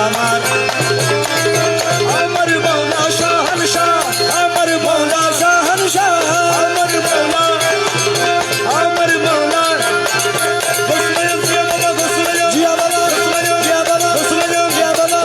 আমার আমার মৌলা শাহনশাহ আমার মৌলা শাহনশাহ আমার মৌলা জিয়া বাবা জিয়া বাবা জিয়া বাবা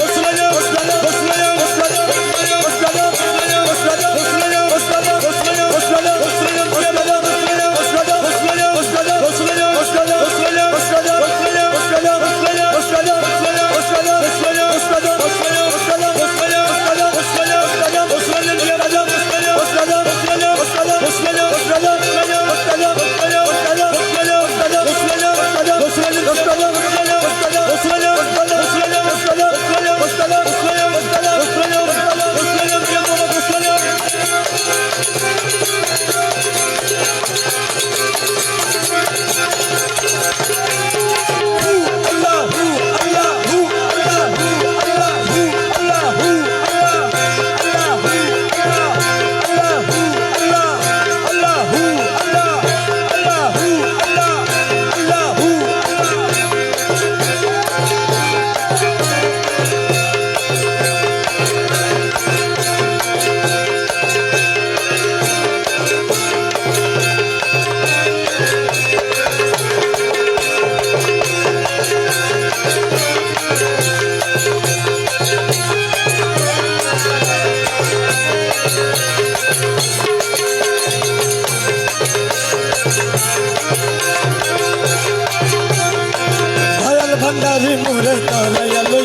भंडारी मोरे तारायालो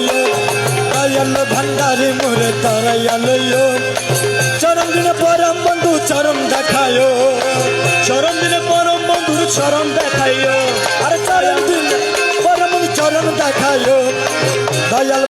दयालो भंडारी मोरे तारायालो चरम दिन परम बंधु चरम देखायो चरम दिन परम बंधु चरम देखायो अरे चरम दिन परम चरम देखायो दयाल